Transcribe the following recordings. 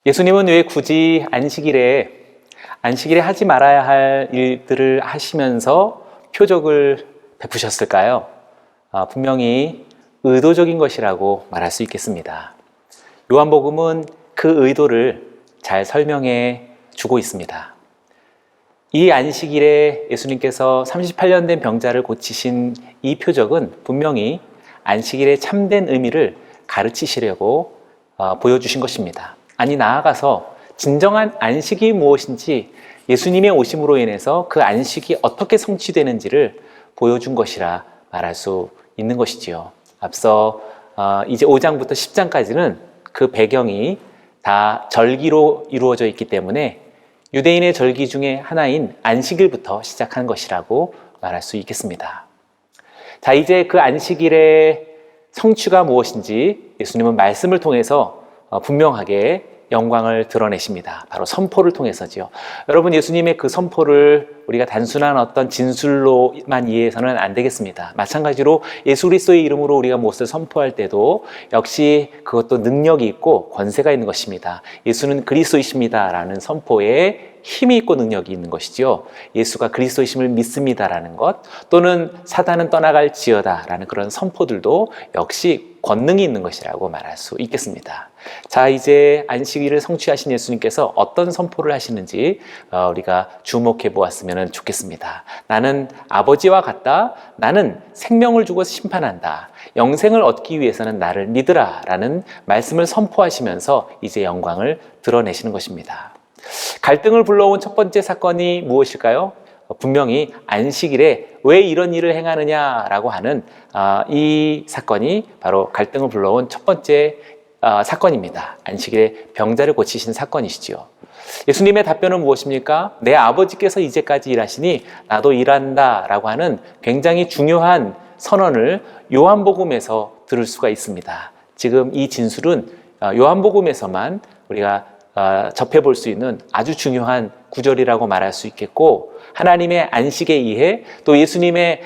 예수님은 왜 굳이 안식일에 하지 말아야 할 일들을 하시면서 표적을 베푸셨을까요? 분명히 의도적인 것이라고 말할 수 있겠습니다. 요한복음은 그 의도를 잘 설명해 주고 있습니다. 이 안식일에 예수님께서 38년 된 병자를 고치신 이 표적은 분명히 안식일의 참된 의미를 가르치시려고 보여주신 것입니다. 아니, 나아가서 진정한 안식이 무엇인지, 예수님의 오심으로 인해서 그 안식이 어떻게 성취되는지를 보여준 것이라 말할 수 있는 것이지요. 앞서 이제 5장부터 10장까지는 그 배경이 다 절기로 이루어져 있기 때문에 유대인의 절기 중에 하나인 안식일부터 시작한 것이라고 말할 수 있겠습니다. 자, 이제 그 안식일의 성취가 무엇인지 예수님은 말씀을 통해서 분명하게 영광을 드러내십니다. 바로 선포를 통해서지요. 여러분, 예수님의 그 선포를 우리가 단순한 어떤 진술로만 이해해서는 안 되겠습니다. 마찬가지로 예수 그리스도의 이름으로 우리가 무엇을 선포할 때도 역시 그것도 능력이 있고 권세가 있는 것입니다. 예수는 그리스도이십니다 라는 선포에 힘이 있고 능력이 있는 것이지요. 예수가 그리스도이심을 믿습니다라는 것, 또는 사단은 떠나갈지어다 라는 그런 선포들도 역시 권능이 있는 것이라고 말할 수 있겠습니다. 자, 이제 안식일을 성취하신 예수님께서 어떤 선포를 하시는지 우리가 주목해 보았으면 좋겠습니다. 나는 아버지와 같다. 나는 생명을 주고 심판한다. 영생을 얻기 위해서는 나를 믿으라 라는 말씀을 선포하시면서 이제 영광을 드러내시는 것입니다. 갈등을 불러온 첫 번째 사건이 무엇일까요? 분명히 안식일에 왜 이런 일을 행하느냐라고 하는 이 사건이 바로 갈등을 불러온 첫 번째 사건입니다. 안식일에 병자를 고치신 사건이시지요. 예수님의 답변은 무엇입니까? 내 아버지께서 이제까지 일하시니 나도 일한다 라고 하는 굉장히 중요한 선언을 요한복음에서 들을 수가 있습니다. 지금 이 진술은 요한복음에서만 우리가 접해볼 수 있는 아주 중요한 구절이라고 말할 수 있겠고, 하나님의 안식에 의해 또 예수님의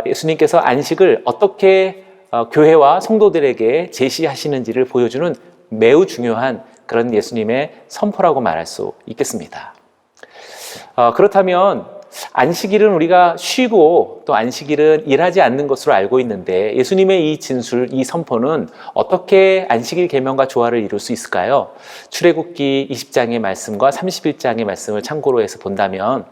예수님께서 안식을 어떻게 교회와 성도들에게 제시하시는지를 보여주는 매우 중요한 그런 예수님의 선포라고 말할 수 있겠습니다. 그렇다면 안식일은 우리가 쉬고 또 안식일은 일하지 않는 것으로 알고 있는데, 예수님의 이 진술, 이 선포는 어떻게 안식일 계명과 조화를 이룰 수 있을까요? 출애굽기 20장의 말씀과 31장의 말씀을 참고로 해서 본다면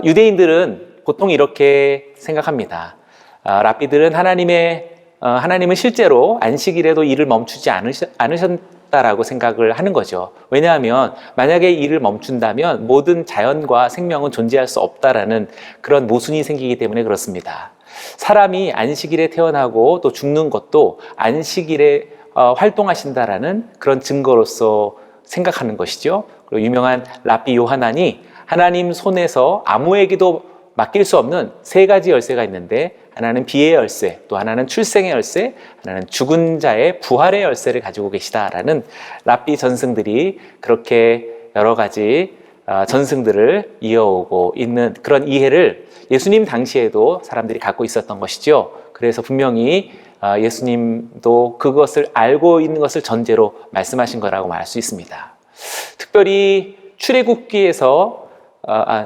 유대인들은 보통 이렇게 생각합니다. 랍비들은 하나님은 실제로 안식일에도 일을 멈추지 않으셨다라고 생각을 하는 거죠. 왜냐하면 만약에 일을 멈춘다면 모든 자연과 생명은 존재할 수 없다라는 그런 모순이 생기기 때문에 그렇습니다. 사람이 안식일에 태어나고 또 죽는 것도 안식일에 활동하신다라는 그런 증거로서 생각하는 것이죠. 그리고 유명한 랍비 요하난이 하나님 손에서 아무에게도 맡길 수 없는 세 가지 열쇠가 있는데, 하나는 비의 열쇠, 또 하나는 출생의 열쇠, 하나는 죽은 자의 부활의 열쇠를 가지고 계시다라는 랍비 전승들이 그렇게 여러 가지 전승들을 이어오고 있는 그런 이해를 예수님 당시에도 사람들이 갖고 있었던 것이죠. 그래서 분명히 예수님도 그것을 알고 있는 것을 전제로 말씀하신 거라고 말할 수 있습니다. 특별히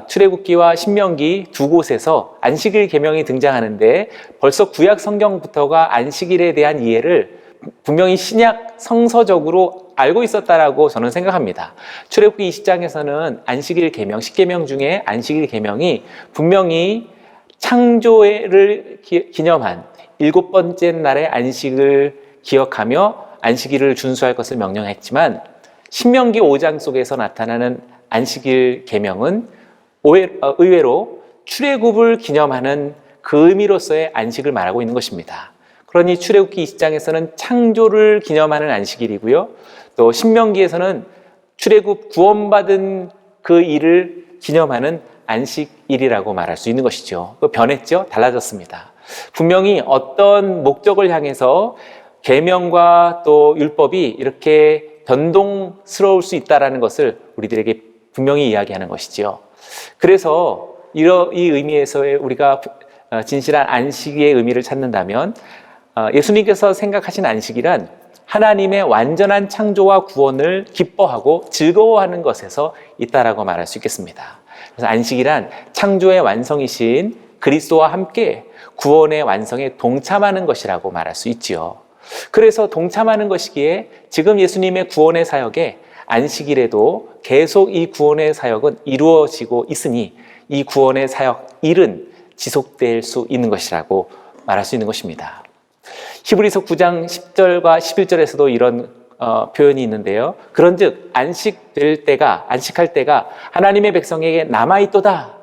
출애굽기와 신명기 두 곳에서 안식일 계명이 등장하는데, 벌써 구약 성경부터가 안식일에 대한 이해를 분명히 신약 성서적으로 알고 있었다라고 저는 생각합니다. 출애굽기 20장에서는 안식일 계명, 10계명 중에 안식일 계명이 분명히 창조를 기념한 7번째 날의 안식을 기억하며 안식일을 준수할 것을 명령했지만, 신명기 5장 속에서 나타나는 안식일 계명은 의외로 출애굽을 기념하는 그 의미로서의 안식을 말하고 있는 것입니다. 그러니 출애굽기 20장에서는 창조를 기념하는 안식일이고요, 또 신명기에서는 출애굽 구원받은 그 일을 기념하는 안식일이라고 말할 수 있는 것이죠. 변했죠? 달라졌습니다. 분명히 어떤 목적을 향해서 계명과 또 율법이 이렇게 변동스러울 수 있다는 것을 우리들에게 분명히 이야기하는 것이지요. 그래서 이 의미에서의 우리가 진실한 안식의 의미를 찾는다면, 예수님께서 생각하신 안식이란 하나님의 완전한 창조와 구원을 기뻐하고 즐거워하는 것에서 있다라고 말할 수 있겠습니다. 그래서 안식이란 창조의 완성이신 그리스도와 함께 구원의 완성에 동참하는 것이라고 말할 수 있지요. 그래서 동참하는 것이기에 지금 예수님의 구원의 사역에 안식일에도 계속 이 구원의 사역은 이루어지고 있으니 이 구원의 사역 일은 지속될 수 있는 것이라고 말할 수 있는 것입니다. 히브리서 9장 10절과 11절에서도 이런 표현이 있는데요. 그런즉 안식할 때가 하나님의 백성에게 남아있도다.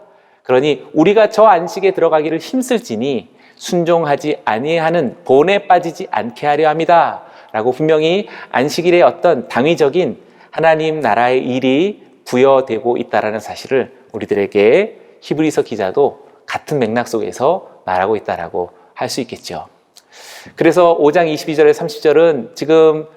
그러니 우리가 저 안식에 들어가기를 힘쓸지니 순종하지 아니하는 본에 빠지지 않게 하려 합니다. 라고 분명히 안식일의 어떤 당위적인 하나님 나라의 일이 부여되고 있다는 사실을 우리들에게 히브리서 기자도 같은 맥락 속에서 말하고 있다라고 할 수 있겠죠. 그래서 5장 22절에 30절은 지금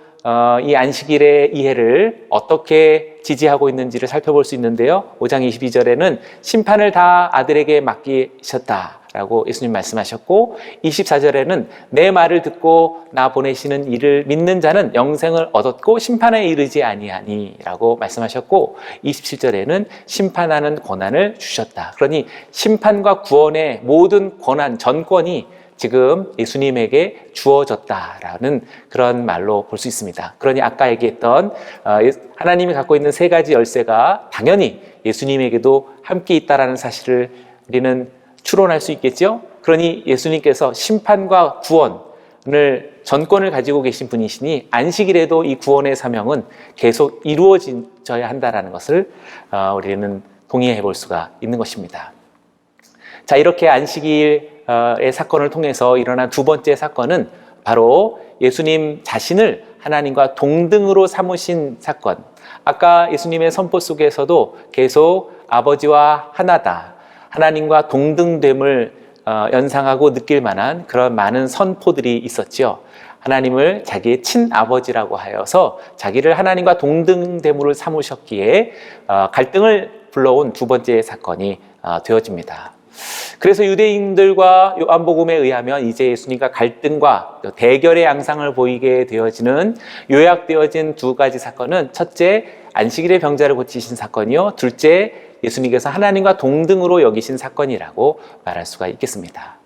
이 안식일의 이해를 어떻게 지지하고 있는지를 살펴볼 수 있는데요. 5장 22절에는 심판을 다 아들에게 맡기셨다라고 예수님 말씀하셨고, 24절에는 내 말을 듣고 나 보내시는 이를 믿는 자는 영생을 얻었고 심판에 이르지 아니하니라고 말씀하셨고, 27절에는 심판하는 권한을 주셨다. 그러니 심판과 구원의 모든 권한, 전권이 지금 예수님에게 주어졌다라는 그런 말로 볼 수 있습니다. 그러니 아까 얘기했던 하나님이 갖고 있는 세 가지 열쇠가 당연히 예수님에게도 함께 있다라는 사실을 우리는 추론할 수 있겠죠. 그러니 예수님께서 심판과 구원을 전권을 가지고 계신 분이시니 안식일에도 이 구원의 사명은 계속 이루어져야 한다라는 것을 우리는 동의해 볼 수가 있는 것입니다. 자, 이렇게 안식일의 사건을 통해서 일어난 두 번째 사건은 바로 예수님 자신을 하나님과 동등으로 삼으신 사건. 아까 예수님의 선포 속에서도 계속 아버지와 하나다, 하나님과 동등됨을 연상하고 느낄 만한 그런 많은 선포들이 있었죠. 하나님을 자기의 친아버지라고 하여서 자기를 하나님과 동등됨으로 삼으셨기에 갈등을 불러온 두 번째 사건이 되어집니다. 그래서 유대인들과 요한복음에 의하면 이제 예수님과 갈등과 대결의 양상을 보이게 되어지는 요약되어진 두 가지 사건은, 첫째, 안식일의 병자를 고치신 사건이요, 둘째, 예수님께서 하나님과 동등으로 여기신 사건이라고 말할 수가 있겠습니다.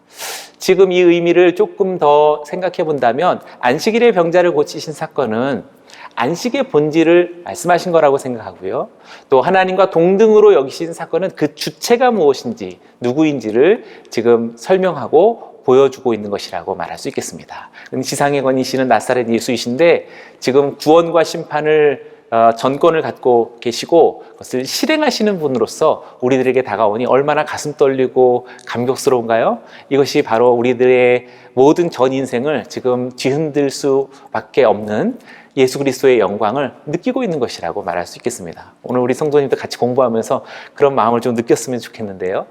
지금 이 의미를 조금 더 생각해 본다면 안식일의 병자를 고치신 사건은 안식의 본질을 말씀하신 거라고 생각하고요. 또 하나님과 동등으로 여기신 사건은 그 주체가 무엇인지, 누구인지를 지금 설명하고 보여주고 있는 것이라고 말할 수 있겠습니다. 지상에 거니시는 나사렛 예수이신데 지금 구원과 심판을 전권을 갖고 계시고 그것을 실행하시는 분으로서 우리들에게 다가오니 얼마나 가슴 떨리고 감격스러운가요? 이것이 바로 우리들의 모든 전 인생을 지금 뒤흔들 수밖에 없는 예수 그리스도의 영광을 느끼고 있는 것이라고 말할 수 있겠습니다. 오늘 우리 성도님들 같이 공부하면서 그런 마음을 좀 느꼈으면 좋겠는데요.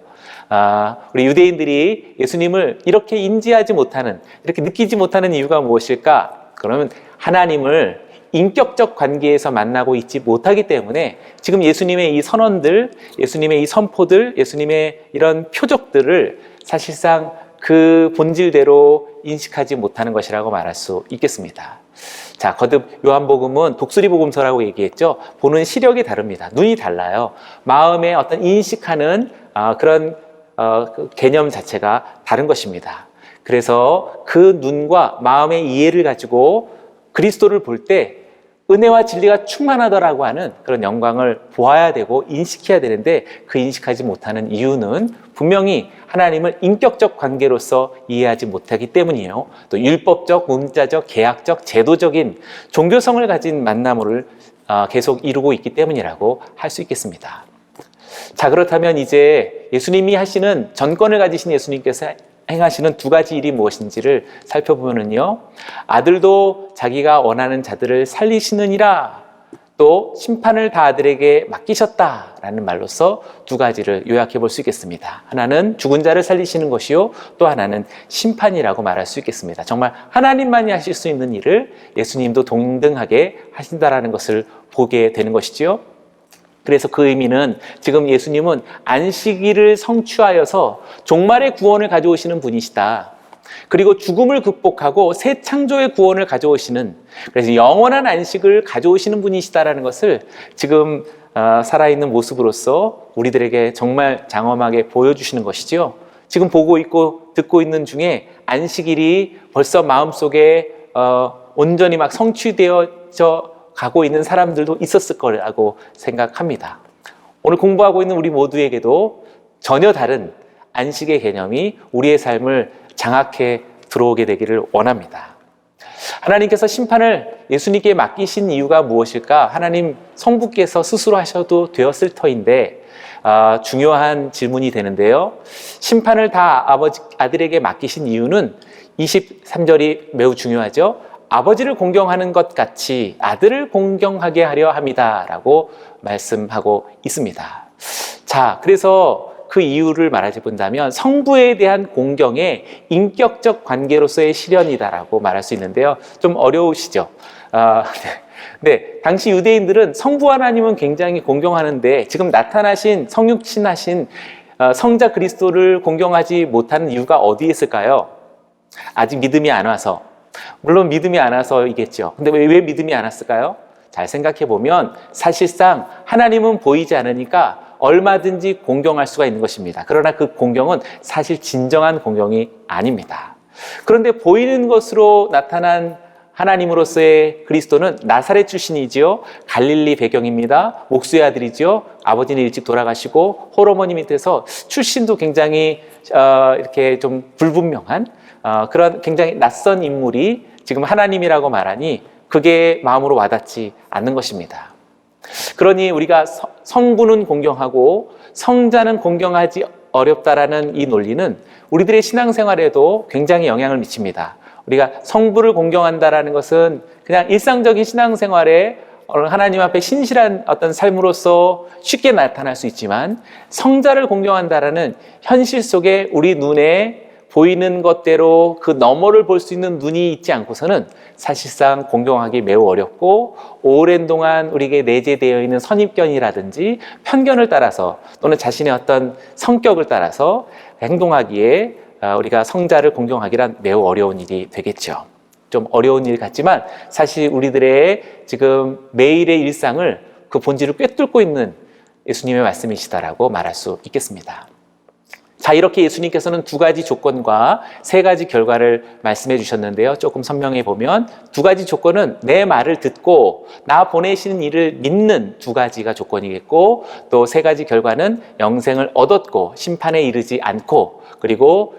우리 유대인들이 예수님을 이렇게 인지하지 못하는, 이렇게 느끼지 못하는 이유가 무엇일까? 그러면 하나님을 인격적 관계에서 만나고 있지 못하기 때문에 지금 예수님의 이 선언들, 예수님의 이 선포들, 예수님의 이런 표적들을 사실상 그 본질대로 인식하지 못하는 것이라고 말할 수 있겠습니다. 자, 거듭 요한복음은 독수리복음서라고 얘기했죠. 보는 시력이 다릅니다. 눈이 달라요. 마음의 어떤 인식하는 그런 그 개념 자체가 다른 것입니다. 그래서 그 눈과 마음의 이해를 가지고 그리스도를 볼 때 은혜와 진리가 충만하더라고 하는 그런 영광을 보아야 되고 인식해야 되는데, 그 인식하지 못하는 이유는 분명히 하나님을 인격적 관계로서 이해하지 못하기 때문이에요. 또 율법적, 문자적, 계약적, 제도적인 종교성을 가진 만남을 계속 이루고 있기 때문이라고 할 수 있겠습니다. 자, 그렇다면 이제 예수님이 하시는, 전권을 가지신 예수님께서 행하시는 두 가지 일이 무엇인지를 살펴보면요, 아들도 자기가 원하는 자들을 살리시느니라, 또 심판을 다 아들에게 맡기셨다라는 말로서 두 가지를 요약해 볼 수 있겠습니다. 하나는 죽은 자를 살리시는 것이요, 또 하나는 심판이라고 말할 수 있겠습니다. 정말 하나님만이 하실 수 있는 일을 예수님도 동등하게 하신다라는 것을 보게 되는 것이지요. 그래서 그 의미는 지금 예수님은 안식일을 성취하여서 종말의 구원을 가져오시는 분이시다. 그리고 죽음을 극복하고 새 창조의 구원을 가져오시는, 그래서 영원한 안식을 가져오시는 분이시다라는 것을 지금 살아있는 모습으로서 우리들에게 정말 장엄하게 보여주시는 것이죠. 지금 보고 있고 듣고 있는 중에 안식일이 벌써 마음속에 온전히 막 성취되어져 가고 있는 사람들도 있었을 거라고 생각합니다. 오늘 공부하고 있는 우리 모두에게도 전혀 다른 안식의 개념이 우리의 삶을 장악해 들어오게 되기를 원합니다. 하나님께서 심판을 예수님께 맡기신 이유가 무엇일까? 하나님 성부께서 스스로 하셔도 되었을 터인데 중요한 질문이 되는데요. 심판을 다 아들에게 맡기신 이유는 23절이 매우 중요하죠. 아버지를 공경하는 것 같이 아들을 공경하게 하려 함이다라고 말씀하고 있습니다. 자, 그래서 그 이유를 말하지 본다면 성부에 대한 공경의 인격적 관계로서의 실현이다라고 말할 수 있는데요. 좀 어려우시죠? 네, 당시 유대인들은 성부 하나님은 굉장히 공경하는데 지금 나타나신 성육신하신 성자 그리스도를 공경하지 못하는 이유가 어디에 있을까요? 아직 믿음이 안 와서. 물론 믿음이 안 와서이겠죠. 근데 왜 믿음이 안 왔을까요? 잘 생각해 보면 사실상 하나님은 보이지 않으니까 얼마든지 공경할 수가 있는 것입니다. 그러나 그 공경은 사실 진정한 공경이 아닙니다. 그런데 보이는 것으로 나타난 하나님으로서의 그리스도는 나사렛 출신이지요. 갈릴리 배경입니다. 목수의 아들이지요. 아버지는 일찍 돌아가시고 홀어머니 밑에서 출신도 굉장히 이렇게 좀 불분명한 그런 굉장히 낯선 인물이 지금 하나님이라고 말하니 그게 마음으로 와닿지 않는 것입니다. 그러니 우리가 성부는 공경하고 성자는 공경하지 어렵다라는 이 논리는 우리들의 신앙생활에도 굉장히 영향을 미칩니다. 우리가 성부를 공경한다라는 것은 그냥 일상적인 신앙생활에 하나님 앞에 신실한 어떤 삶으로서 쉽게 나타날 수 있지만 성자를 공경한다라는 현실 속에 우리 눈에 보이는 것대로 그 너머를 볼 수 있는 눈이 있지 않고서는 사실상 공경하기 매우 어렵고 오랜 동안 우리에게 내재되어 있는 선입견이라든지 편견을 따라서 또는 자신의 어떤 성격을 따라서 행동하기에 우리가 성자를 공경하기란 매우 어려운 일이 되겠죠. 좀 어려운 일 같지만 사실 우리들의 지금 매일의 일상을 그 본질을 꿰뚫고 있는 예수님의 말씀이시다라고 말할 수 있겠습니다. 자, 이렇게 예수님께서는 두 가지 조건과 세 가지 결과를 말씀해 주셨는데요. 조금 설명해 보면 두 가지 조건은 내 말을 듣고 나 보내시는 이를 믿는 두 가지가 조건이겠고 또 세 가지 결과는 영생을 얻었고 심판에 이르지 않고 그리고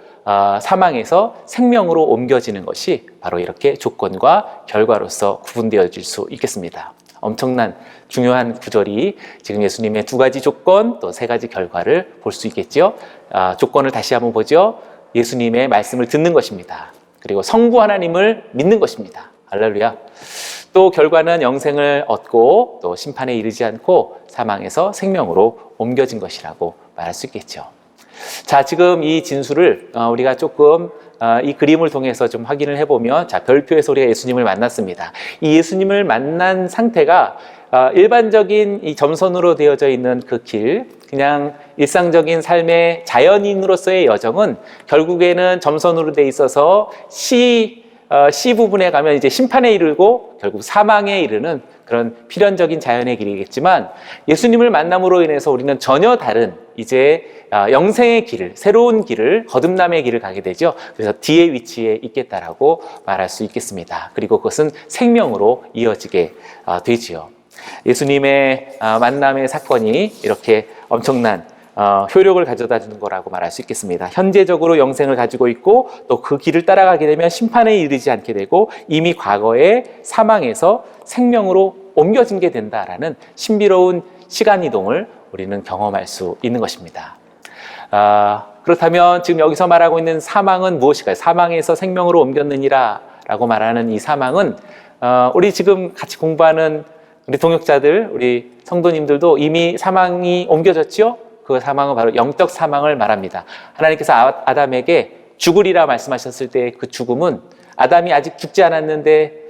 사망에서 생명으로 옮겨지는 것이 바로 이렇게 조건과 결과로서 구분되어질 수 있겠습니다. 엄청난 중요한 구절이 지금 예수님의 두 가지 조건 또 세 가지 결과를 볼 수 있겠죠. 조건을 다시 한번 보죠. 예수님의 말씀을 듣는 것입니다. 그리고 성부 하나님을 믿는 것입니다. 할렐루야. 또 결과는 영생을 얻고 또 심판에 이르지 않고 사망에서 생명으로 옮겨진 것이라고 말할 수 있겠죠. 자, 지금 이 진술을 우리가 조금 이 그림을 통해서 좀 확인을 해보면 자, 별표에서 우리가 예수님을 만났습니다. 이 예수님을 만난 상태가 일반적인 이 점선으로 되어져 있는 그 길, 그냥 일상적인 삶의 자연인으로서의 여정은 결국에는 점선으로 돼 있어서 C 부분에 가면 이제 심판에 이르고 결국 사망에 이르는 그런 필연적인 자연의 길이겠지만 예수님을 만남으로 인해서 우리는 전혀 다른 이제 영생의 길을, 새로운 길을, 거듭남의 길을 가게 되죠. 그래서 D의 위치에 있겠다라고 말할 수 있겠습니다. 그리고 그것은 생명으로 이어지게 되지요. 예수님의 만남의 사건이 이렇게 엄청난 효력을 가져다 주는 거라고 말할 수 있겠습니다. 현재적으로 영생을 가지고 있고 또 그 길을 따라가게 되면 심판에 이르지 않게 되고 이미 과거에 사망에서 생명으로 옮겨진 게 된다라는 신비로운 시간 이동을 우리는 경험할 수 있는 것입니다. 그렇다면 지금 여기서 말하고 있는 사망은 무엇일까요? 사망에서 생명으로 옮겼느니라 라고 말하는 이 사망은 우리 지금 같이 공부하는 우리 동역자들, 우리 성도님들도 이미 사망이 옮겨졌죠? 그 사망은 바로 영적 사망을 말합니다. 하나님께서 아담에게 죽으리라 말씀하셨을 때 그 죽음은 아담이 아직 죽지 않았는데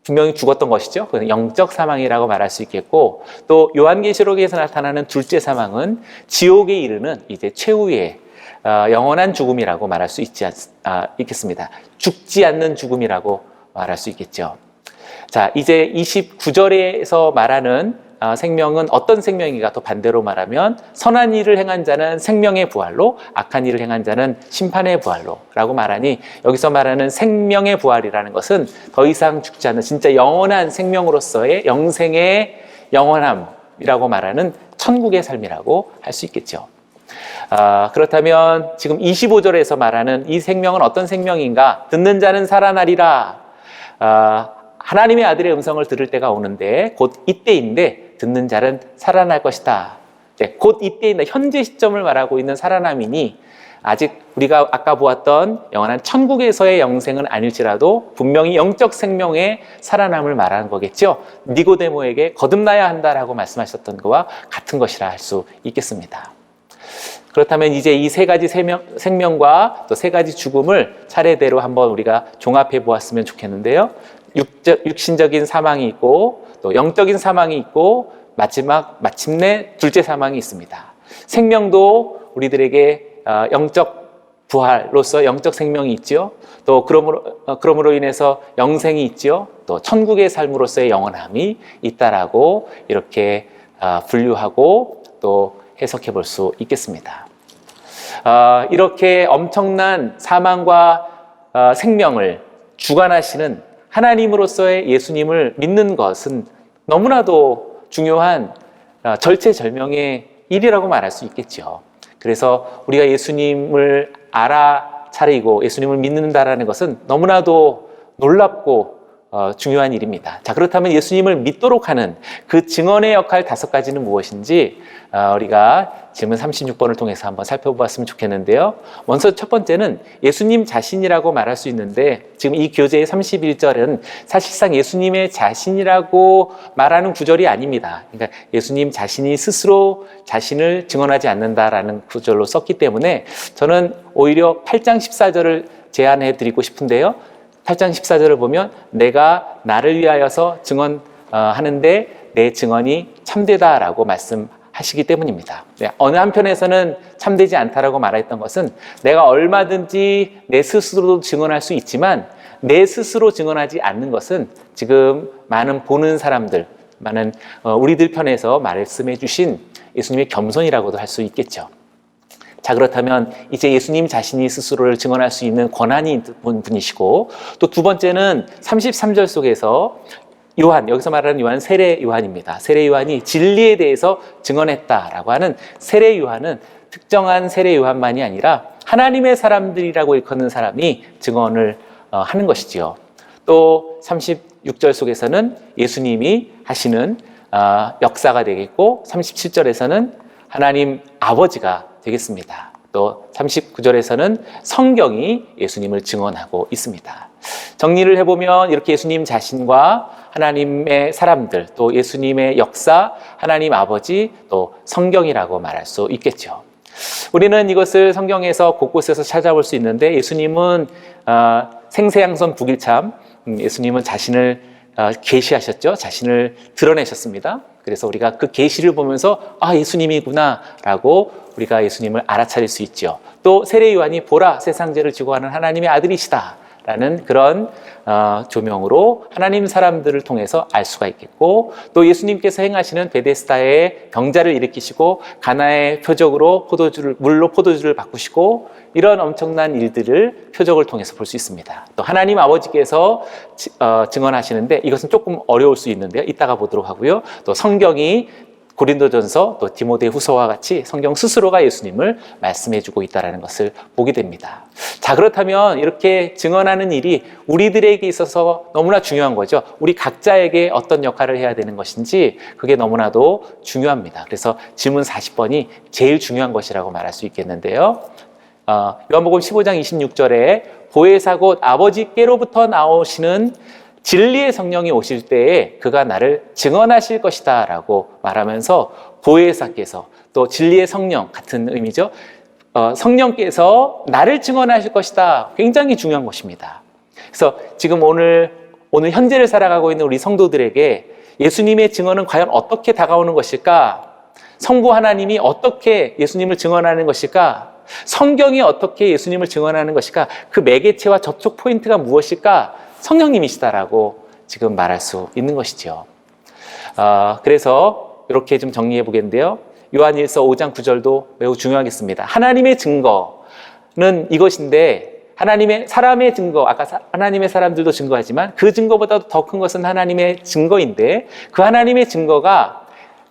분명히 죽었던 것이죠. 그래서 영적 사망이라고 말할 수 있겠고 또 요한계시록에서 나타나는 둘째 사망은 지옥에 이르는 이제 최후의 영원한 죽음이라고 말할 수 있겠습니다. 죽지 않는 죽음이라고 말할 수 있겠죠. 자, 이제 29절에서 말하는 생명은 어떤 생명인가? 또 반대로 말하면 선한 일을 행한 자는 생명의 부활로, 악한 일을 행한 자는 심판의 부활로 라고 말하니, 여기서 말하는 생명의 부활이라는 것은 더 이상 죽지 않는 진짜 영원한 생명으로서의 영생의 영원함이라고 말하는 천국의 삶이라고 할 수 있겠죠. 그렇다면 지금 25절에서 말하는 이 생명은 어떤 생명인가? 듣는 자는 살아나리라. 하나님의 아들의 음성을 들을 때가 오는데 곧 이때인데 듣는 자는 살아날 것이다. 네, 곧 이때인데 현재 시점을 말하고 있는 살아남이니 아직 우리가 아까 보았던 영원한 천국에서의 영생은 아닐지라도 분명히 영적 생명의 살아남을 말하는 거겠죠. 니고데모에게 거듭나야 한다라고 말씀하셨던 것과 같은 것이라 할 수 있겠습니다. 그렇다면 이제 이 세 가지 생명과 또 세 가지 죽음을 차례대로 한번 우리가 종합해 보았으면 좋겠는데요. 육신적인 사망이 있고 또 영적인 사망이 있고 마침내 둘째 사망이 있습니다. 생명도 우리들에게 영적 부활로서 영적 생명이 있죠. 또 그러므로 인해서 영생이 있죠. 또 천국의 삶으로서의 영원함이 있다라고 이렇게 분류하고 또 해석해 볼 수 있겠습니다. 이렇게 엄청난 사망과 생명을 주관하시는 하나님으로서의 예수님을 믿는 것은 너무나도 중요한 절체절명의 일이라고 말할 수 있겠죠. 그래서 우리가 예수님을 알아차리고 예수님을 믿는다라는 것은 너무나도 놀랍고 중요한 일입니다. 자, 그렇다면 예수님을 믿도록 하는 그 증언의 역할 5가지는 무엇인지 우리가 질문 36번을 통해서 한번 살펴보았으면 좋겠는데요. 먼저 첫 번째는 예수님 자신이라고 말할 수 있는데, 지금 이 교재의 31절은 사실상 예수님의 자신이라고 말하는 구절이 아닙니다. 그러니까 예수님 자신이 스스로 자신을 증언하지 않는다라는 구절로 썼기 때문에 저는 오히려 8장 14절을 제안해 드리고 싶은데요. 8장 14절을 보면 내가 나를 위하여서 증언하는데 내 증언이 참되다라고 말씀하시기 때문입니다. 어느 한편에서는 참되지 않다라고 말했던 것은 내가 얼마든지 내 스스로도 증언할 수 있지만 내 스스로 증언하지 않는 것은 지금 많은 보는 사람들, 많은 우리들 편에서 말씀해 주신 예수님의 겸손이라고도 할 수 있겠죠. 자, 그렇다면 이제 예수님 자신이 스스로를 증언할 수 있는 권한이 있는 분이시고, 또 두 번째는 33절 속에서 요한, 여기서 말하는 요한 세례 요한입니다. 세례 요한이 진리에 대해서 증언했다라고 하는 세례 요한은 특정한 세례 요한만이 아니라 하나님의 사람들이라고 일컫는 사람이 증언을 하는 것이지요. 또 36절 속에서는 예수님이 하시는 역사가 되겠고, 37절에서는 하나님 아버지가 되겠습니다. 또 39절에서는 성경이 예수님을 증언하고 있습니다. 정리를 해보면 이렇게 예수님 자신과 하나님의 사람들, 또 예수님의 역사, 하나님 아버지, 또 성경이라고 말할 수 있겠죠. 우리는 이것을 성경에서 곳곳에서 찾아볼 수 있는데, 예수님은 생세양선 북일참, 예수님은 자신을 계시하셨죠. 자신을 드러내셨습니다. 그래서 우리가 그 계시를 보면서 예수님이구나 라고 우리가 예수님을 알아차릴 수 있죠. 또 세례 요한이 보라 세상 죄를 지고 가는 하나님의 아들이시다 라는 그런 조명으로 하나님 사람들을 통해서 알 수가 있겠고, 또 예수님께서 행하시는 베데스다의 병자를 일으키시고 가나의 표적으로 물로 포도주를 바꾸시고, 이런 엄청난 일들을 표적을 통해서 볼 수 있습니다. 또 하나님 아버지께서 증언하시는데, 이것은 조금 어려울 수 있는데요, 이따가 보도록 하고요. 또 성경이 고린도전서, 또 디모데후서와 같이 성경 스스로가 예수님을 말씀해주고 있다는 것을 보게 됩니다. 자, 그렇다면 이렇게 증언하는 일이 우리들에게 있어서 너무나 중요한 거죠. 우리 각자에게 어떤 역할을 해야 되는 것인지 그게 너무나도 중요합니다. 그래서 질문 40번이 제일 중요한 것이라고 말할 수 있겠는데요. 요한복음 15장 26절에 보혜사 곧 아버지께로부터 나오시는 진리의 성령이 오실 때에 그가 나를 증언하실 것이다 라고 말하면서, 보혜사께서, 또 진리의 성령 같은 의미죠. 성령께서 나를 증언하실 것이다. 굉장히 중요한 것입니다. 그래서 지금 오늘 현재를 살아가고 있는 우리 성도들에게 예수님의 증언은 과연 어떻게 다가오는 것일까? 성부 하나님이 어떻게 예수님을 증언하는 것일까? 성경이 어떻게 예수님을 증언하는 것일까? 그 매개체와 접촉 포인트가 무엇일까? 성령님이시다라고 지금 말할 수 있는 것이죠. 그래서 이렇게 좀 정리해 보겠는데요. 요한일서 5장 9절도 매우 중요하겠습니다. 하나님의 증거는 이것인데, 사람의 증거, 아까 하나님의 사람들도 증거하지만 그 증거보다도 더 큰 것은 하나님의 증거인데, 그 하나님의 증거가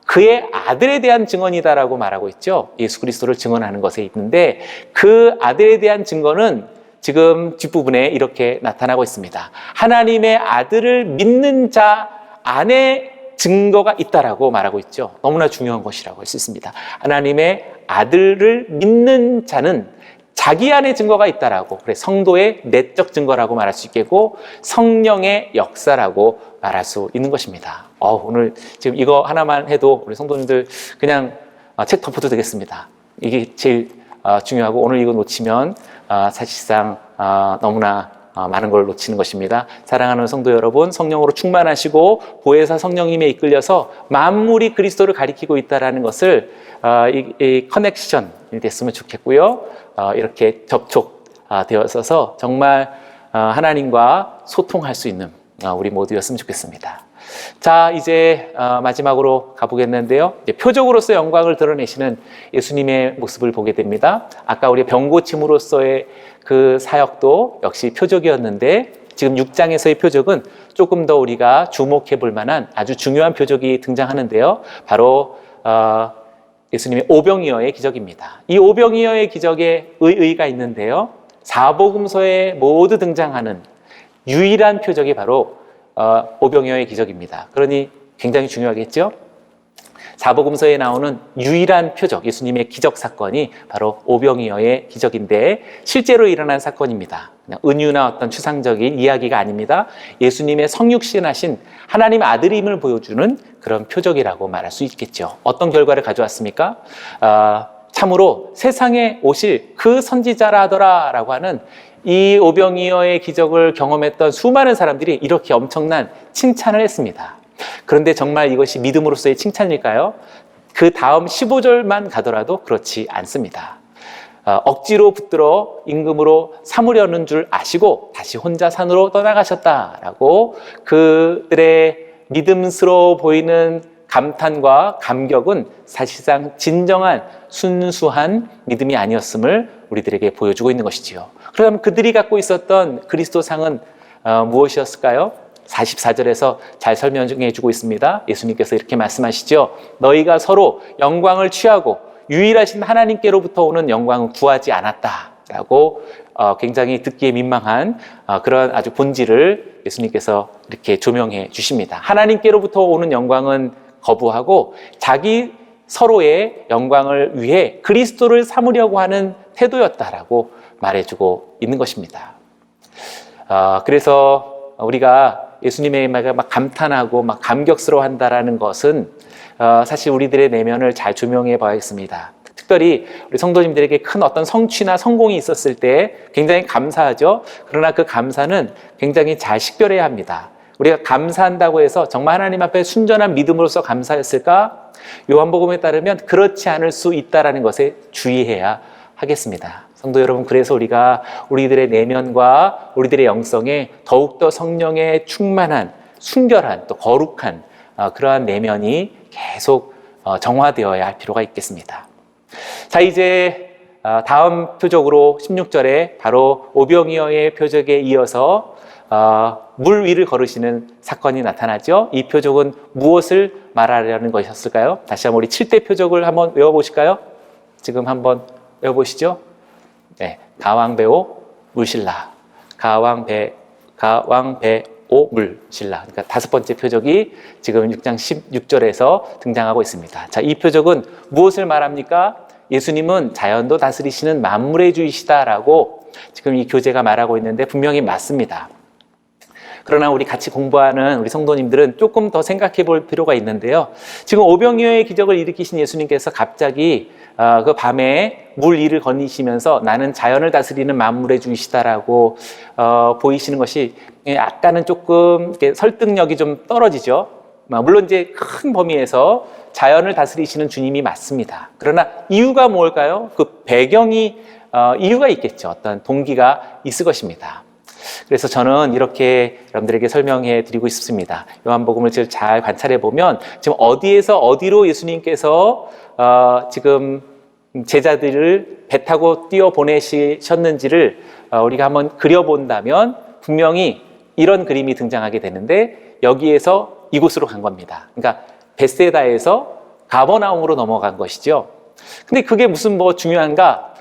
그의 아들에 대한 증언이다라고 말하고 있죠. 예수 그리스도를 증언하는 것에 있는데, 그 아들에 대한 증거는 지금 뒷부분에 이렇게 나타나고 있습니다. 하나님의 아들을 믿는 자 안에 증거가 있다라고 말하고 있죠. 너무나 중요한 것이라고 할 수 있습니다. 하나님의 아들을 믿는 자는 자기 안에 증거가 있다라고, 그래 성도의 내적 증거라고 말할 수 있겠고, 성령의 역사라고 말할 수 있는 것입니다. 오늘 지금 이거 하나만 해도 우리 성도님들 그냥 책 덮어도 되겠습니다. 이게 제일 중요하고, 오늘 이거 놓치면 사실상 너무나 많은 걸 놓치는 것입니다. 사랑하는 성도 여러분, 성령으로 충만하시고 보혜사 성령님에 이끌려서 만물이 그리스도를 가리키고 있다는 것을 이 커넥션이 됐으면 좋겠고요. 이렇게 접촉되어서 정말 하나님과 소통할 수 있는 우리 모두였으면 좋겠습니다. 자, 이제 마지막으로 가보겠는데요. 이제 표적으로서 영광을 드러내시는 예수님의 모습을 보게 됩니다. 아까 우리 병고침으로서의 그 사역도 역시 표적이었는데, 지금 6장에서의 표적은 조금 더 우리가 주목해 볼 만한 아주 중요한 표적이 등장하는데요. 바로 예수님의 오병이어의 기적입니다. 이 오병이어의 기적에 의의가 있는데요. 사복음서에 모두 등장하는 유일한 표적이 바로 오병이어의 기적입니다. 그러니 굉장히 중요하겠죠? 사복음서에 나오는 유일한 표적, 예수님의 기적 사건이 바로 오병이어의 기적인데, 실제로 일어난 사건입니다. 그냥 은유나 어떤 추상적인 이야기가 아닙니다. 예수님의 성육신하신 하나님 아들임을 보여주는 그런 표적이라고 말할 수 있겠죠. 어떤 결과를 가져왔습니까? 참으로 세상에 오실 그 선지자라 하더라라고 하는 이 오병이어의 기적을 경험했던 수많은 사람들이 이렇게 엄청난 칭찬을 했습니다. 그런데 정말 이것이 믿음으로서의 칭찬일까요? 그 다음 15절만 가더라도 그렇지 않습니다. 억지로 붙들어 임금으로 삼으려는 줄 아시고 다시 혼자 산으로 떠나가셨다라고, 그들의 믿음스러워 보이는 감탄과 감격은 사실상 진정한 순수한 믿음이 아니었음을 우리들에게 보여주고 있는 것이지요. 그럼 그들이 갖고 있었던 그리스도상은 무엇이었을까요? 44절에서 잘 설명해 주고 있습니다. 예수님께서 이렇게 말씀하시죠. 너희가 서로 영광을 취하고 유일하신 하나님께로부터 오는 영광은 구하지 않았다라고 굉장히 듣기에 민망한 그런 아주 본질을 예수님께서 이렇게 조명해 주십니다. 하나님께로부터 오는 영광은 거부하고 자기 서로의 영광을 위해 그리스도를 삼으려고 하는 태도였다라고 말해주고 있는 것입니다. 그래서 우리가 예수님의 막 감탄하고 막 감격스러워한다라는 것은 사실 우리들의 내면을 잘 조명해 봐야겠습니다. 특별히 우리 성도님들에게 큰 어떤 성취나 성공이 있었을 때 굉장히 감사하죠. 그러나 그 감사는 굉장히 잘 식별해야 합니다. 우리가 감사한다고 해서 정말 하나님 앞에 순전한 믿음으로서 감사했을까? 요한복음에 따르면 그렇지 않을 수 있다는 것에 주의해야 하겠습니다. 성도 여러분, 그래서 우리가 우리들의 내면과 우리들의 영성에 더욱더 성령의 충만한, 순결한, 또 거룩한 그러한 내면이 계속 정화되어야 할 필요가 있겠습니다. 자, 이제 다음 표적으로 16절에 바로 오병이어의 표적에 이어서 물 위를 걸으시는 사건이 나타나죠. 이 표적은 무엇을 말하려는 것이었을까요? 다시 한번 우리 7대 표적을 한번 외워보실까요? 지금 한번 외워보시죠. 네, 가왕배오 물신라, 가왕배오 물신라. 그러니까 다섯 번째 표적이 지금 6장 16절에서 등장하고 있습니다. 자, 이 표적은 무엇을 말합니까? 예수님은 자연도 다스리시는 만물의 주이시다라고 지금 이 교재가 말하고 있는데 분명히 맞습니다. 그러나 우리 같이 공부하는 우리 성도님들은 조금 더 생각해 볼 필요가 있는데요. 지금 오병이어의 기적을 일으키신 예수님께서 갑자기 그 밤에 물 위를 거니시면서 나는 자연을 다스리는 만물의 주이시다라고 보이시는 것이 약간은 조금 설득력이 좀 떨어지죠. 물론 이제 큰 범위에서 자연을 다스리시는 주님이 맞습니다. 그러나 이유가 뭘까요? 그 배경이 이유가 있겠죠. 어떤 동기가 있을 것입니다. 그래서 저는 이렇게 여러분들에게 설명해 드리고 싶습니다. 요한복음을 잘 관찰해 보면 지금 어디에서 어디로 예수님께서 지금 제자들을 배 타고 뛰어 보내셨는지를 우리가 한번 그려본다면 분명히 이런 그림이 등장하게 되는데, 여기에서 이곳으로 간 겁니다. 그러니까 벳세다에서 가버나움으로 넘어간 것이죠. 근데 그게 무슨 중요한가?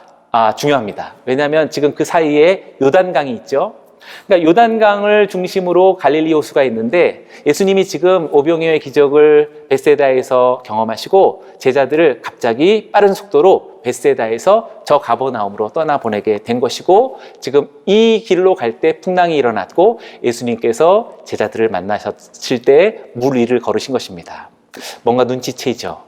중요합니다. 왜냐하면 지금 그 사이에 요단강이 있죠. 그러니까 요단강을 중심으로 갈릴리 호수가 있는데, 예수님이 지금 오병이어의 기적을 벳세다에서 경험하시고 제자들을 갑자기 빠른 속도로 벳세다에서 저 가버나움으로 떠나보내게 된 것이고, 지금 이 길로 갈 때 풍랑이 일어났고 예수님께서 제자들을 만나셨을 때 물 위를 걸으신 것입니다. 뭔가 눈치채죠.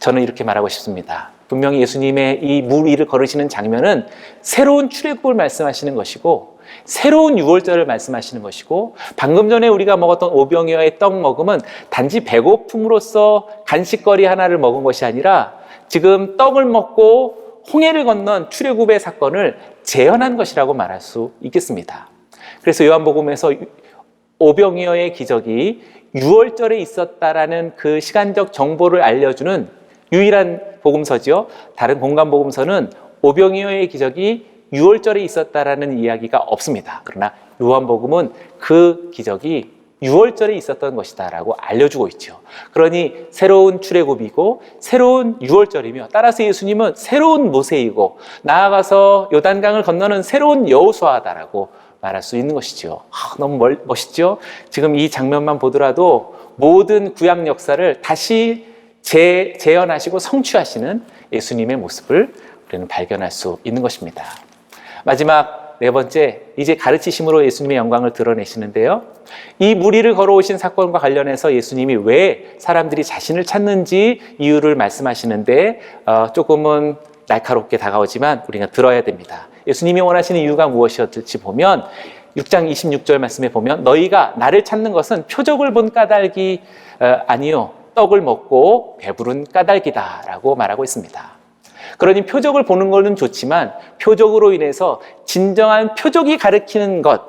저는 이렇게 말하고 싶습니다. 분명히 예수님의 이 물 위를 걸으시는 장면은 새로운 출애굽을 말씀하시는 것이고, 새로운 유월절을 말씀하시는 것이고, 방금 전에 우리가 먹었던 오병이어의 떡 먹음은 단지 배고픔으로써 간식거리 하나를 먹은 것이 아니라 지금 떡을 먹고 홍해를 건넌 출애굽의 사건을 재현한 것이라고 말할 수 있겠습니다. 그래서 요한복음에서 오병이어의 기적이 유월절에 있었다라는 그 시간적 정보를 알려주는 유일한 복음서지요. 다른 공간 복음서는 오병이어의 기적이 유월절에 있었다라는 이야기가 없습니다. 그러나 요한복음은 그 기적이 유월절에 있었던 것이다라고 알려주고 있죠. 그러니 새로운 출애굽이고 새로운 유월절이며, 따라서 예수님은 새로운 모세이고 나아가서 요단강을 건너는 새로운 여호수아다라고 말할 수 있는 것이죠. 너무 멋있죠? 지금 이 장면만 보더라도 모든 구약 역사를 다시 재현하시고 성취하시는 예수님의 모습을 우리는 발견할 수 있는 것입니다. 마지막 네 번째, 이제 가르치심으로 예수님의 영광을 드러내시는데요. 이 물 위를 걸어오신 사건과 관련해서 예수님이 왜 사람들이 자신을 찾는지 이유를 말씀하시는데 조금은 날카롭게 다가오지만 우리가 들어야 됩니다. 예수님이 원하시는 이유가 무엇이었을지 보면 6장 26절 말씀에 보면, 너희가 나를 찾는 것은 표적을 본 까닭이 아니요 떡을 먹고 배부른 까닭이다 라고 말하고 있습니다. 그러니 표적을 보는 것은 좋지만 표적으로 인해서 진정한 표적이 가리키는 것,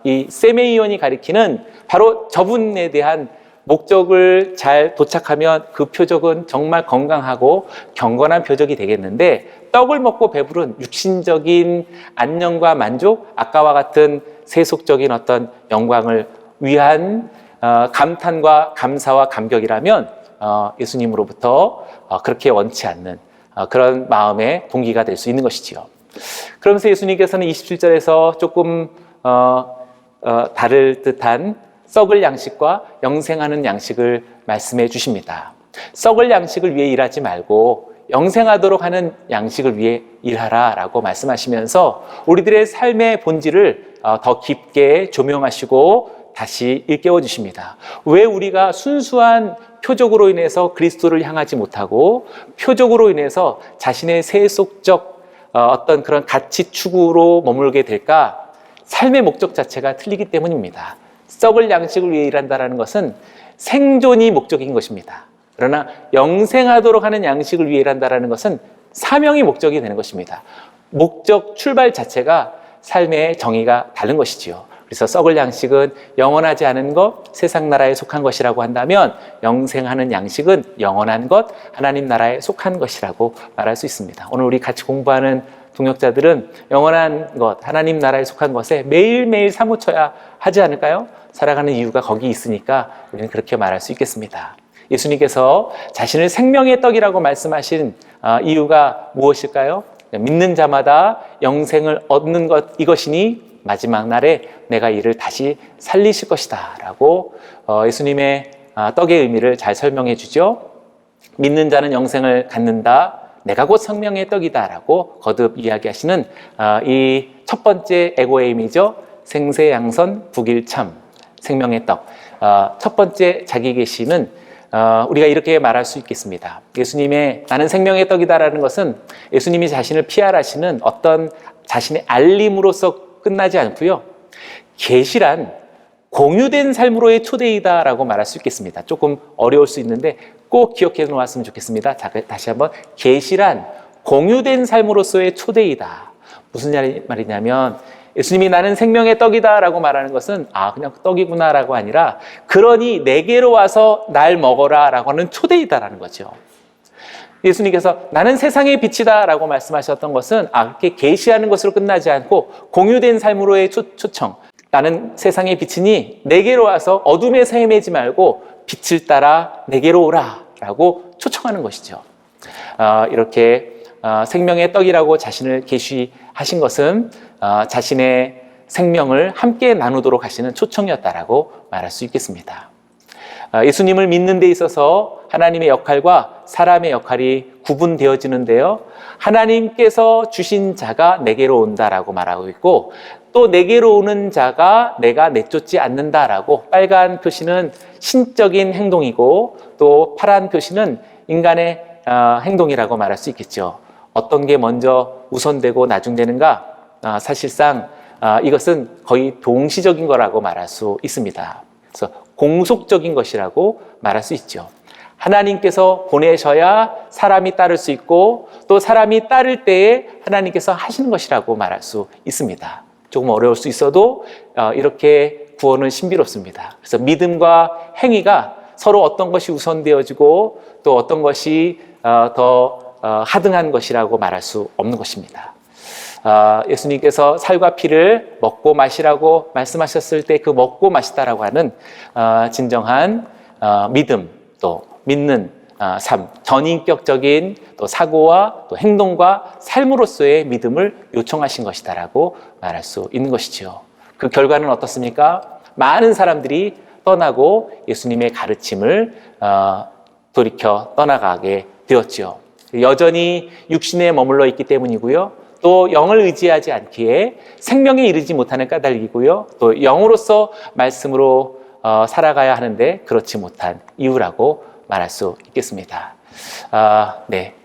이 세메이온이 가리키는 바로 저분에 대한 목적을 잘 도착하면 그 표적은 정말 건강하고 경건한 표적이 되겠는데, 떡을 먹고 배부른 육신적인 안녕과 만족, 아까와 같은 세속적인 어떤 영광을 위한 감탄과 감사와 감격이라면 예수님으로부터 그렇게 원치 않는 그런 마음의 동기가 될 수 있는 것이지요. 그러면서 예수님께서는 27절에서 조금 다를 듯한 썩을 양식과 영생하는 양식을 말씀해 주십니다. 썩을 양식을 위해 일하지 말고 영생하도록 하는 양식을 위해 일하라 라고 말씀하시면서 우리들의 삶의 본질을 더 깊게 조명하시고 다시 일깨워 주십니다. 왜 우리가 순수한 표적으로 인해서 그리스도를 향하지 못하고 표적으로 인해서 자신의 세속적 어떤 그런 가치 추구로 머물게 될까? 삶의 목적 자체가 틀리기 때문입니다. 썩을 양식을 위해 일한다는 것은 생존이 목적인 것입니다. 그러나 영생하도록 하는 양식을 위해 일한다는 것은 사명이 목적이 되는 것입니다. 목적 출발 자체가 삶의 정의가 다른 것이지요. 그래서 썩을 양식은 영원하지 않은 것, 세상 나라에 속한 것이라고 한다면, 영생하는 양식은 영원한 것, 하나님 나라에 속한 것이라고 말할 수 있습니다. 오늘 우리 같이 공부하는 동역자들은 영원한 것, 하나님 나라에 속한 것에 매일매일 사무쳐야 하지 않을까요? 살아가는 이유가 거기 있으니까 우리는 그렇게 말할 수 있겠습니다. 예수님께서 자신을 생명의 떡이라고 말씀하신 이유가 무엇일까요? 믿는 자마다 영생을 얻는 것, 이것이니 마지막 날에 내가 이를 다시 살리실 것이다 라고 예수님의 떡의 의미를 잘 설명해 주죠. 믿는 자는 영생을 갖는다, 내가 곧 생명의 떡이다 라고 거듭 이야기하시는 이 첫 번째 에고에임이죠. 생세양선 북일참 생명의 떡. 첫 번째 자기 계시는 우리가 이렇게 말할 수 있겠습니다. 예수님의 나는 생명의 떡이다라는 것은 예수님이 자신을 PR하시는 어떤 자신의 알림으로서 끝나지 않고요. 계시란 공유된 삶으로의 초대이다라고 말할 수 있겠습니다. 조금 어려울 수 있는데 꼭 기억해 놓았으면 좋겠습니다. 자, 다시 한번 계시란 공유된 삶으로서의 초대이다. 무슨 말이냐면 예수님이 나는 생명의 떡이다라고 말하는 것은 그냥 떡이구나라고 아니라 그러니 내게로 와서 날 먹어라라고 하는 초대이다라는 거죠. 예수님께서 나는 세상의 빛이다라고 말씀하셨던 것은 그렇게 계시하는 것으로 끝나지 않고 공유된 삶으로의 초청. 나는 세상의 빛이니 내게로 와서 어둠에서 헤매지 말고 빛을 따라 내게로 오라라고 초청하는 것이죠. 이렇게 생명의 떡이라고 자신을 계시하신 것은 자신의 생명을 함께 나누도록 하시는 초청이었다라고 말할 수 있겠습니다. 예수님을 믿는 데 있어서 하나님의 역할과 사람의 역할이 구분되어지는데요. 하나님께서 주신 자가 내게로 온다라고 말하고 있고 또 내게로 오는 자가 내가 내쫓지 않는다라고 빨간 표시는 신적인 행동이고 또 파란 표시는 인간의 행동이라고 말할 수 있겠죠. 어떤 게 먼저 우선되고 나중되는가? 사실상 이것은 거의 동시적인 거라고 말할 수 있습니다. 그래서 공속적인 것이라고 말할 수 있죠. 하나님께서 보내셔야 사람이 따를 수 있고 또 사람이 따를 때에 하나님께서 하시는 것이라고 말할 수 있습니다. 조금 어려울 수 있어도 이렇게 구원은 신비롭습니다. 그래서 믿음과 행위가 서로 어떤 것이 우선되어지고 또 어떤 것이 더 하등한 것이라고 말할 수 없는 것입니다. 예수님께서 살과 피를 먹고 마시라고 말씀하셨을 때 그 먹고 마시다라고 하는 진정한 믿음 또 믿는 삶, 전인격적인 또 사고와 또 행동과 삶으로서의 믿음을 요청하신 것이다라고 말할 수 있는 것이지요. 그 결과는 어떻습니까? 많은 사람들이 떠나고 예수님의 가르침을 돌이켜 떠나가게 되었지요. 여전히 육신에 머물러 있기 때문이고요. 또 영을 의지하지 않기에 생명에 이르지 못하는 까닭이고요. 또 영으로서 말씀으로 살아가야 하는데 그렇지 못한 이유라고 말할 수 있겠습니다.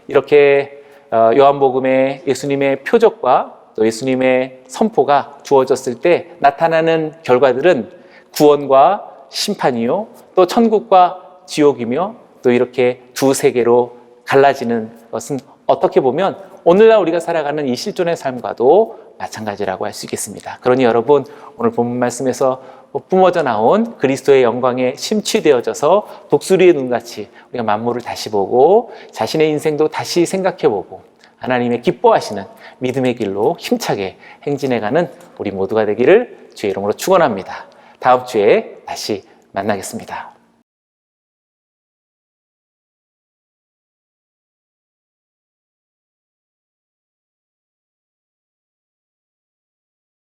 이렇게 요한복음에 예수님의 표적과 또 예수님의 선포가 주어졌을 때 나타나는 결과들은 구원과 심판이요, 또 천국과 지옥이며 또 이렇게 두 세계로 갈라지는 것은 어떻게 보면 오늘날 우리가 살아가는 이 실존의 삶과도 마찬가지라고 할 수 있겠습니다. 그러니 여러분, 오늘 본문 말씀에서 뿜어져 나온 그리스도의 영광에 심취되어져서 독수리의 눈같이 우리가 만물을 다시 보고 자신의 인생도 다시 생각해보고 하나님의 기뻐하시는 믿음의 길로 힘차게 행진해가는 우리 모두가 되기를 주의 이름으로 축원합니다. 다음 주에 다시 만나겠습니다.